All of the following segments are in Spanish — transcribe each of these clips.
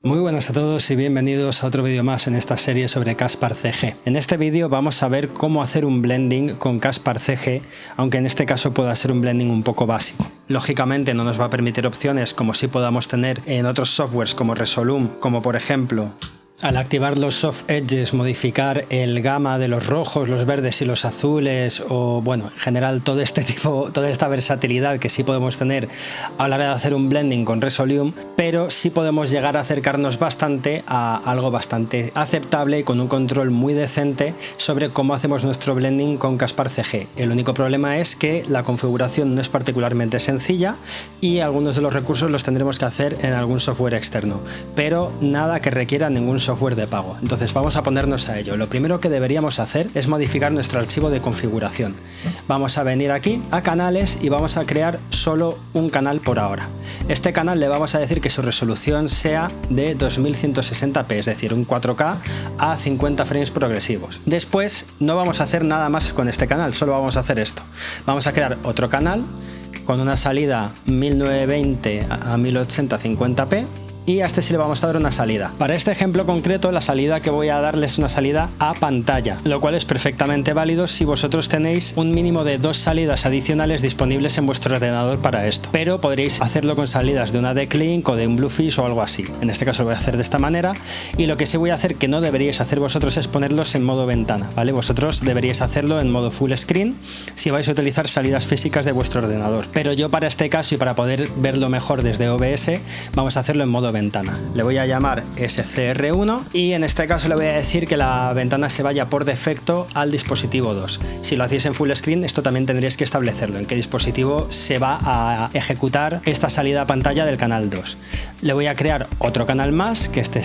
Muy buenas a todos y bienvenidos a otro vídeo más en esta serie sobre Caspar CG. En este vídeo vamos a ver cómo hacer un blending con Caspar CG, aunque en este caso pueda ser un blending un poco básico. Lógicamente no nos va a permitir opciones como sí podamos tener en otros softwares como Resolume, como por ejemplo al activar los soft edges modificar el gama de los rojos, los verdes y los azules, o bueno, en general todo este tipo, toda esta versatilidad que sí podemos tener a la hora de hacer un blending con Resolume, pero sí podemos llegar a acercarnos bastante a algo bastante aceptable y con un control muy decente sobre cómo hacemos nuestro blending con Caspar CG. El único problema es que la configuración no es particularmente sencilla y algunos de los recursos los tendremos que hacer en algún software externo, pero nada que requiera ningún software de pago. Entonces vamos a ponernos a ello. Lo primero que deberíamos hacer es modificar nuestro archivo de configuración. Vamos a venir aquí a canales y vamos a crear solo un canal por ahora. Este canal le vamos a decir que su resolución sea de 2160p, es decir, un 4K a 50 frames progresivos. Después no vamos a hacer nada más con este canal, solo vamos a hacer esto. Vamos a crear otro canal con una salida 1920 a 1080 50p. Y a este sí le vamos a dar una salida. Para este ejemplo concreto, la salida que voy a darle es una salida a pantalla, lo cual es perfectamente válido si vosotros tenéis un mínimo de 2 salidas adicionales disponibles en vuestro ordenador para esto. Pero podréis hacerlo con salidas de una Decklink o de un Bluefish o algo así. En este caso lo voy a hacer de esta manera. Y lo que sí voy a hacer que no deberíais hacer vosotros es ponerlos en modo ventana, ¿vale? Vosotros deberíais hacerlo en modo full screen si vais a utilizar salidas físicas de vuestro ordenador. Pero yo para este caso y para poder verlo mejor desde OBS, vamos a hacerlo en modo ventana. Le voy a llamar SCR1 y en este caso le voy a decir que la ventana se vaya por defecto al dispositivo 2. Si lo hacéis en full screen, esto también tendríais que establecerlo, en qué dispositivo se va a ejecutar esta salida a pantalla del canal 2. Le voy a crear otro canal más, que este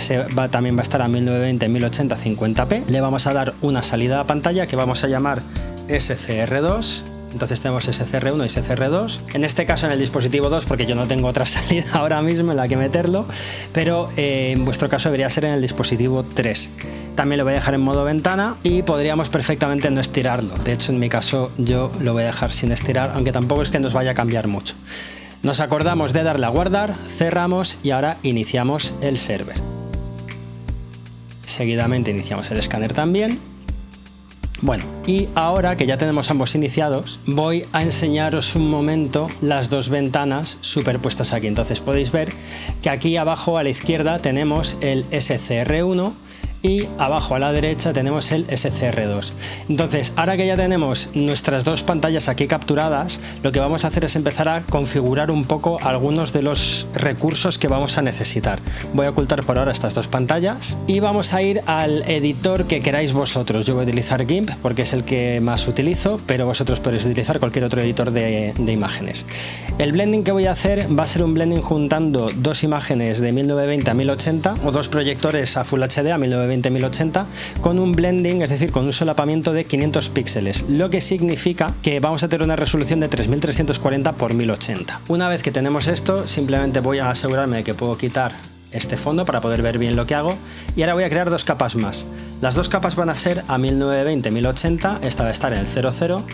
también va a estar a 1920, 1080, 50p. Le vamos a dar una salida a pantalla que vamos a llamar SCR2. Entonces tenemos SCR1 y SCR2. En este caso en el dispositivo 2, porque yo no tengo otra salida ahora mismo en la que meterlo, pero en vuestro caso debería ser en el dispositivo 3. También lo voy a dejar en modo ventana y podríamos perfectamente no estirarlo. De hecho, en mi caso yo lo voy a dejar sin estirar, aunque tampoco es que nos vaya a cambiar mucho. Nos acordamos de darle a guardar, cerramos y ahora iniciamos el server. Seguidamente iniciamos el escáner también. Bueno, y ahora que ya tenemos ambos iniciados, voy a enseñaros un momento las dos ventanas superpuestas aquí. Entonces podéis ver que aquí abajo a la izquierda tenemos el SCR1 y abajo a la derecha tenemos el SCR2. Entonces, ahora que ya tenemos nuestras dos pantallas aquí capturadas, lo que vamos a hacer es empezar a configurar un poco algunos de los recursos que vamos a necesitar. Voy a ocultar por ahora estas dos pantallas y vamos a ir al editor que queráis vosotros. Yo voy a utilizar GIMP porque es el que más utilizo, pero vosotros podéis utilizar cualquier otro editor de imágenes. El blending que voy a hacer va a ser un blending juntando dos imágenes de 1920 a 1080 o dos proyectores a Full HD a 1920 1080 con un blending, es decir, con un solapamiento de 500 píxeles, lo que significa que vamos a tener una resolución de 3340 x 1080. Una vez que tenemos esto, simplemente voy a asegurarme de que puedo quitar este fondo para poder ver bien lo que hago y ahora voy a crear dos capas más. Las dos capas van a ser a 1920 1080, esta va a estar en el 00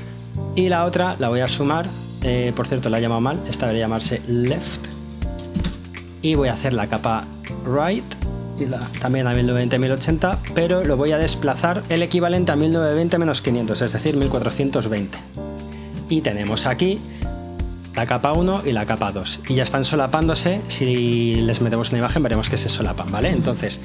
y la otra la voy a sumar, por cierto la he llamado mal, esta debería llamarse left y voy a hacer la capa right y también a 1920 1080, pero lo voy a desplazar el equivalente a 1920 menos 500, es decir 1420. Y tenemos aquí la capa 1 y la capa 2 y ya están solapándose. Si les metemos una imagen veremos que se solapan, ¿vale? Entonces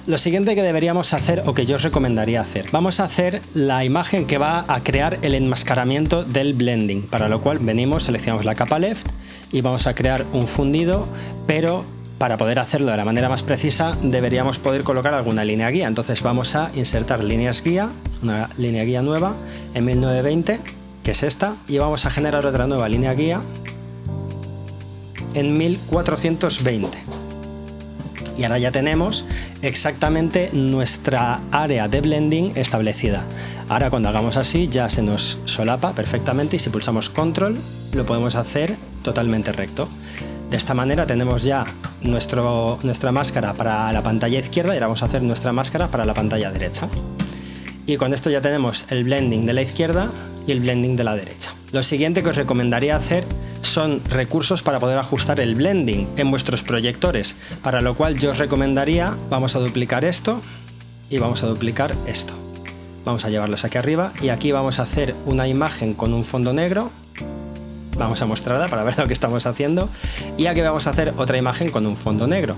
lo siguiente que deberíamos hacer, o que yo os recomendaría hacer, vamos a hacer la imagen que va a crear el enmascaramiento del blending, para lo cual venimos, seleccionamos la capa left y vamos a crear un fundido, pero para poder hacerlo de la manera más precisa deberíamos poder colocar alguna línea guía. Entonces vamos a insertar líneas guía, una línea guía nueva en 1920, que es esta, y vamos a generar otra nueva línea guía en 1420. Y ahora ya tenemos exactamente nuestra área de blending establecida. Ahora cuando hagamos así ya se nos solapa perfectamente y si pulsamos control lo podemos hacer totalmente recto. De esta manera tenemos ya nuestra máscara para la pantalla izquierda y ahora vamos a hacer nuestra máscara para la pantalla derecha. Y con esto ya tenemos el blending de la izquierda y el blending de la derecha. Lo siguiente que os recomendaría hacer son recursos para poder ajustar el blending en vuestros proyectores, para lo cual yo os recomendaría, vamos a duplicar esto y vamos a duplicar esto. Vamos a llevarlos aquí arriba y aquí vamos a hacer una imagen con un fondo negro. Vamos a mostrarla para ver lo que estamos haciendo. Y aquí vamos a hacer otra imagen con un fondo negro.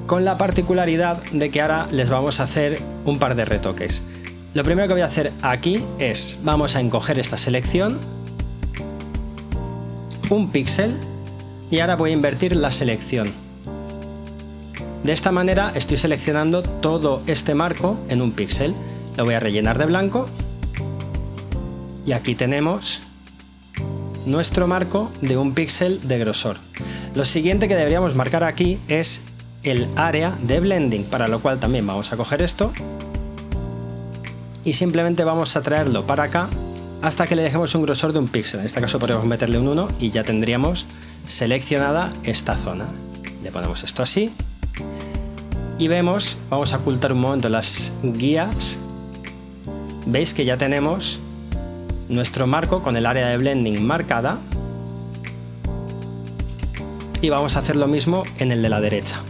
Con la particularidad de que ahora les vamos a hacer un par de retoques. Lo primero que voy a hacer aquí es, vamos a encoger esta selección, un píxel, y ahora voy a invertir la selección. De esta manera estoy seleccionando todo este marco en un píxel. Lo voy a rellenar de blanco y aquí tenemos nuestro marco de un píxel de grosor. Lo siguiente que deberíamos marcar aquí es el área de blending, para lo cual también vamos a coger esto y simplemente vamos a traerlo para acá hasta que le dejemos un grosor de un píxel. En este caso podemos meterle un 1 y ya tendríamos seleccionada esta zona. Le ponemos esto así y vemos, vamos a ocultar un momento las guías. Veis que ya tenemos nuestro marco con el área de blending marcada y vamos a hacer lo mismo en el de la derecha.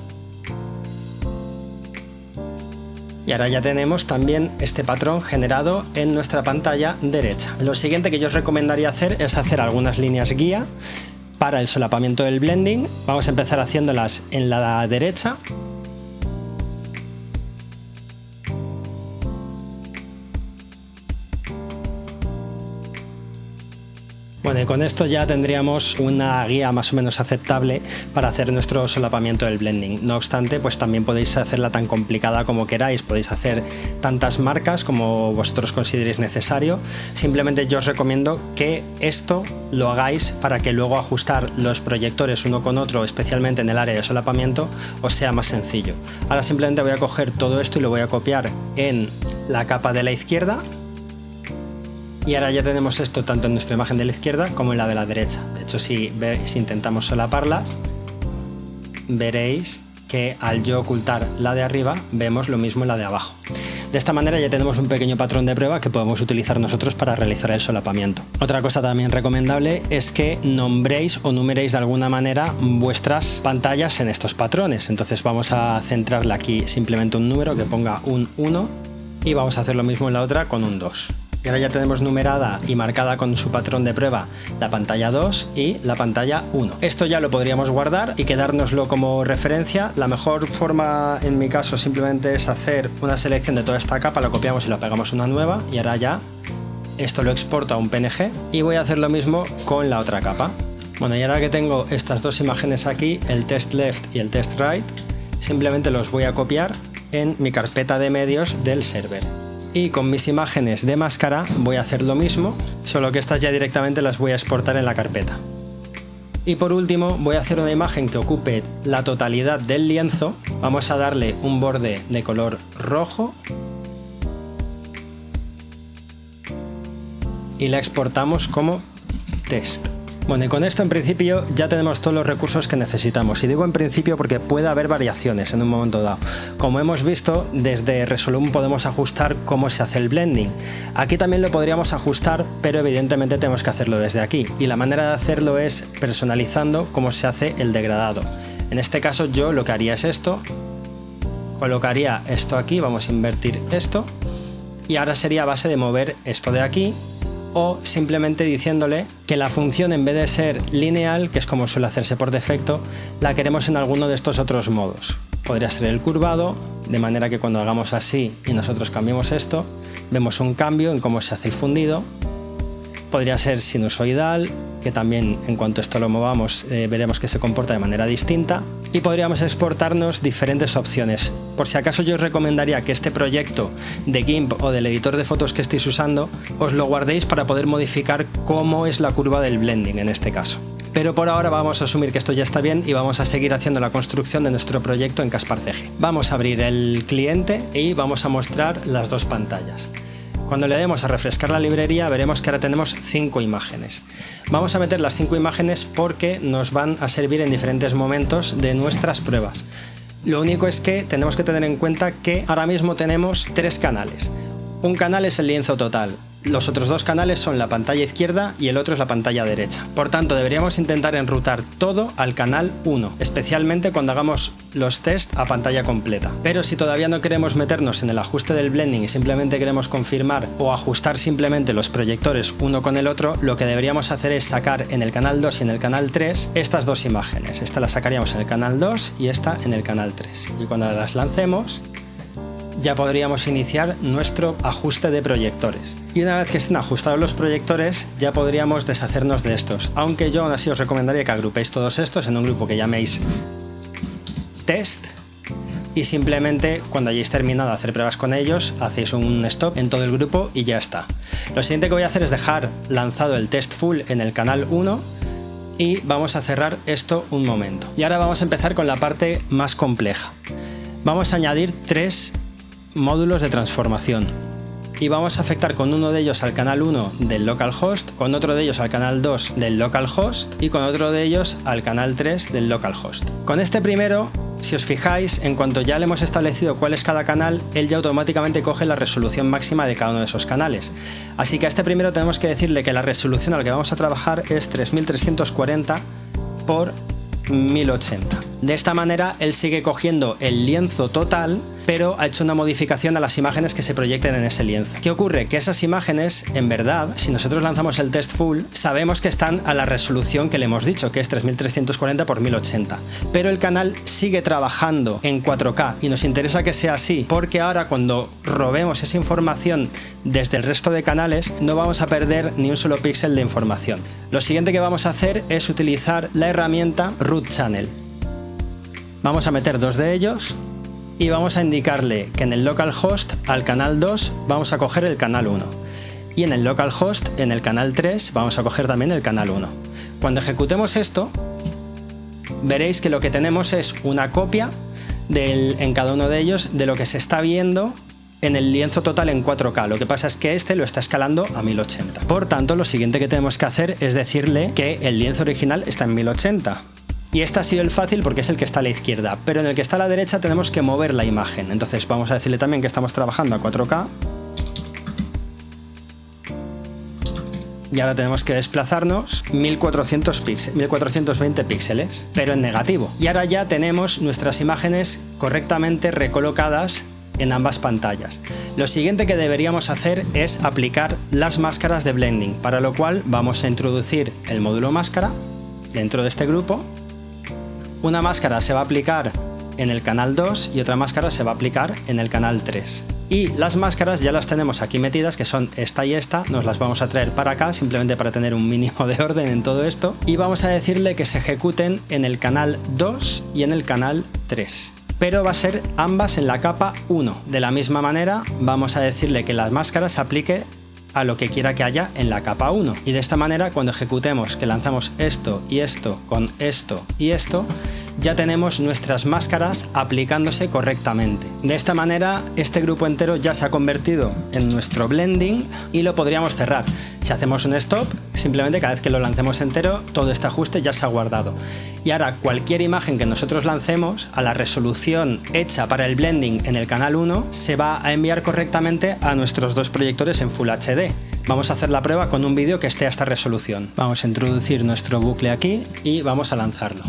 Y ahora ya tenemos también este patrón generado en nuestra pantalla derecha. Lo siguiente que yo os recomendaría hacer es hacer algunas líneas guía para el solapamiento del blending. Vamos a empezar haciéndolas en la derecha. Bueno, y con esto ya tendríamos una guía más o menos aceptable para hacer nuestro solapamiento del blending. No obstante, pues también podéis hacerla tan complicada como queráis, podéis hacer tantas marcas como vosotros consideréis necesario. Simplemente yo os recomiendo que esto lo hagáis para que luego ajustar los proyectores uno con otro, especialmente en el área de solapamiento, os sea más sencillo. Ahora simplemente voy a coger todo esto y lo voy a copiar en la capa de la izquierda. Y ahora ya tenemos esto tanto en nuestra imagen de la izquierda como en la de la derecha. De hecho, si intentamos solaparlas, veréis que al yo ocultar la de arriba, vemos lo mismo en la de abajo. De esta manera ya tenemos un pequeño patrón de prueba que podemos utilizar nosotros para realizar el solapamiento. Otra cosa también recomendable es que nombréis o numeréis de alguna manera vuestras pantallas en estos patrones. Entonces vamos a centrarle aquí simplemente un número que ponga un 1 y vamos a hacer lo mismo en la otra con un 2. Y ahora ya tenemos numerada y marcada con su patrón de prueba la pantalla 2 y la pantalla 1. Esto ya lo podríamos guardar y quedárnoslo como referencia. La mejor forma en mi caso simplemente es hacer una selección de toda esta capa, lo copiamos y lo pegamos una nueva y ahora ya esto lo exporto a un PNG y voy a hacer lo mismo con la otra capa. Bueno, y ahora que tengo estas dos imágenes aquí, el test left y el test right, simplemente los voy a copiar en mi carpeta de medios del server. Y con mis imágenes de máscara voy a hacer lo mismo, solo que estas ya directamente las voy a exportar en la carpeta. Y por último voy a hacer una imagen que ocupe la totalidad del lienzo. Vamos a darle un borde de color rojo y la exportamos como test. Bueno, y con esto en principio ya tenemos todos los recursos que necesitamos. Y digo en principio porque puede haber variaciones en un momento dado. Como hemos visto, desde Resolume podemos ajustar cómo se hace el blending. Aquí también lo podríamos ajustar, pero evidentemente tenemos que hacerlo desde aquí. Y la manera de hacerlo es personalizando cómo se hace el degradado. En este caso yo lo que haría es esto. Colocaría esto aquí, vamos a invertir esto. Y ahora sería a base de mover esto de aquí. O simplemente diciéndole que la función, en vez de ser lineal, que es como suele hacerse por defecto, la queremos en alguno de estos otros modos. Podría ser el curvado, de manera que cuando hagamos así y nosotros cambiemos esto, vemos un cambio en cómo se hace el fundido. Podría ser sinusoidal, que también en cuanto esto lo movamos veremos que se comporta de manera distinta. Y podríamos exportarnos diferentes opciones. Por si acaso yo os recomendaría que este proyecto de GIMP o del editor de fotos que estéis usando os lo guardéis para poder modificar cómo es la curva del blending en este caso. Pero por ahora vamos a asumir que esto ya está bien y vamos a seguir haciendo la construcción de nuestro proyecto en Caspar CG. Vamos a abrir el cliente y vamos a mostrar las dos pantallas. Cuando le demos a refrescar la librería veremos que ahora tenemos 5 imágenes. Vamos a meter las 5 imágenes porque nos van a servir en diferentes momentos de nuestras pruebas. Lo único es que tenemos que tener en cuenta que ahora mismo tenemos 3 canales. Un canal es el lienzo total, los otros dos canales son la pantalla izquierda y el otro es la pantalla derecha. Por tanto, deberíamos intentar enrutar todo al canal 1, especialmente cuando hagamos los tests a pantalla completa. Pero si todavía no queremos meternos en el ajuste del blending y simplemente queremos confirmar o ajustar simplemente los proyectores uno con el otro, lo que deberíamos hacer es sacar en el canal 2 y en el canal 3 estas dos imágenes. Esta la sacaríamos en el canal 2 y esta en el canal 3. Y cuando las lancemos, ya podríamos iniciar nuestro ajuste de proyectores. Y una vez que estén ajustados los proyectores, ya podríamos deshacernos de estos. Aunque yo aún así os recomendaría que agrupéis todos estos en un grupo que llaméis test y simplemente cuando hayáis terminado de hacer pruebas con ellos, hacéis un stop en todo el grupo y ya está. Lo siguiente que voy a hacer es dejar lanzado el test full en el canal 1 y vamos a cerrar esto un momento. Y ahora vamos a empezar con la parte más compleja. Vamos a añadir 3 módulos de transformación y vamos a afectar con uno de ellos al canal 1 del localhost, con otro de ellos al canal 2 del localhost y con otro de ellos al canal 3 del localhost. Con este primero, si os fijáis, en cuanto ya le hemos establecido cuál es cada canal, él ya automáticamente coge la resolución máxima de cada uno de esos canales. Así que a este primero tenemos que decirle que la resolución a la que vamos a trabajar es 3340 por 1080. De esta manera él sigue cogiendo el lienzo total, pero ha hecho una modificación a las imágenes que se proyecten en ese lienzo. ¿Qué ocurre? Que esas imágenes, en verdad, si nosotros lanzamos el test full, sabemos que están a la resolución que le hemos dicho, que es 3340 por 1080. Pero el canal sigue trabajando en 4K y nos interesa que sea así, porque ahora cuando robemos esa información desde el resto de canales, no vamos a perder ni un solo píxel de información. Lo siguiente que vamos a hacer es utilizar la herramienta Root Channel. Vamos a meter 2 de ellos y vamos a indicarle que en el localhost al canal 2 vamos a coger el canal 1 y en el localhost en el canal 3 vamos a coger también el canal 1. Cuando ejecutemos esto, veréis que lo que tenemos es una copia en cada uno de ellos de lo que se está viendo en el lienzo total en 4K. Lo que pasa es que este lo está escalando a 1080. Por tanto, lo siguiente que tenemos que hacer es decirle que el lienzo original está en 1080. Y este ha sido el fácil porque es el que está a la izquierda, pero en el que está a la derecha tenemos que mover la imagen. Entonces vamos a decirle también que estamos trabajando a 4K. Y ahora tenemos que desplazarnos 1420 píxeles, pero en negativo. Y ahora ya tenemos nuestras imágenes correctamente recolocadas en ambas pantallas. Lo siguiente que deberíamos hacer es aplicar las máscaras de blending, para lo cual vamos a introducir el módulo máscara dentro de este grupo. Una máscara se va a aplicar en el canal 2 y otra máscara se va a aplicar en el canal 3. Y las máscaras ya las tenemos aquí metidas, que son esta y esta, nos las vamos a traer para acá simplemente para tener un mínimo de orden en todo esto. Y vamos a decirle que se ejecuten en el canal 2 y en el canal 3. Pero va a ser ambas en la capa 1. De la misma manera vamos a decirle que la máscara se aplique a lo que quiera que haya en la capa 1. Y de esta manera, cuando ejecutemos que lanzamos esto y esto con esto y esto, ya tenemos nuestras máscaras aplicándose correctamente. De esta manera, este grupo entero ya se ha convertido en nuestro blending y lo podríamos cerrar. Si hacemos un stop, simplemente cada vez que lo lancemos entero, todo este ajuste ya se ha guardado. Y ahora cualquier imagen que nosotros lancemos a la resolución hecha para el blending en el canal 1 se va a enviar correctamente a nuestros dos proyectores en Full HD. Vamos a hacer la prueba con un vídeo que esté a esta resolución. Vamos a introducir nuestro bucle aquí y vamos a lanzarlo.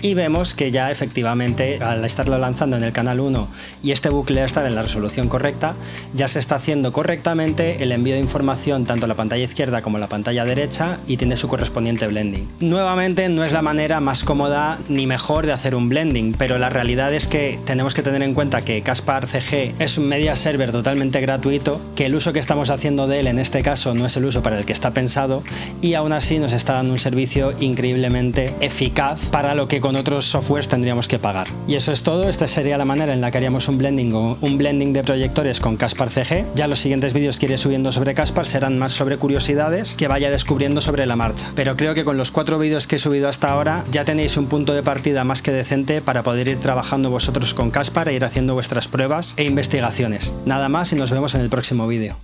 Y vemos que ya efectivamente al estarlo lanzando en el canal 1 y este bucle a estar en la resolución correcta, ya se está haciendo correctamente el envío de información tanto a la pantalla izquierda como a la pantalla derecha y tiene su correspondiente blending. Nuevamente no es la manera más cómoda ni mejor de hacer un blending, pero la realidad es que tenemos que tener en cuenta que Caspar CG es un media server totalmente gratuito, que el uso que estamos haciendo de él en este caso no es el uso para el que está pensado y aún así nos está dando un servicio increíblemente eficaz para lo que con otros softwares tendríamos que pagar. Y eso es todo. Esta sería la manera en la que haríamos un blending de proyectores con Caspar CG. Ya los siguientes vídeos que iré subiendo sobre Caspar serán más sobre curiosidades que vaya descubriendo sobre la marcha. Pero creo que con los 4 vídeos que he subido hasta ahora ya tenéis un punto de partida más que decente para poder ir trabajando vosotros con Caspar e ir haciendo vuestras pruebas e investigaciones. Nada más y nos vemos en el próximo vídeo.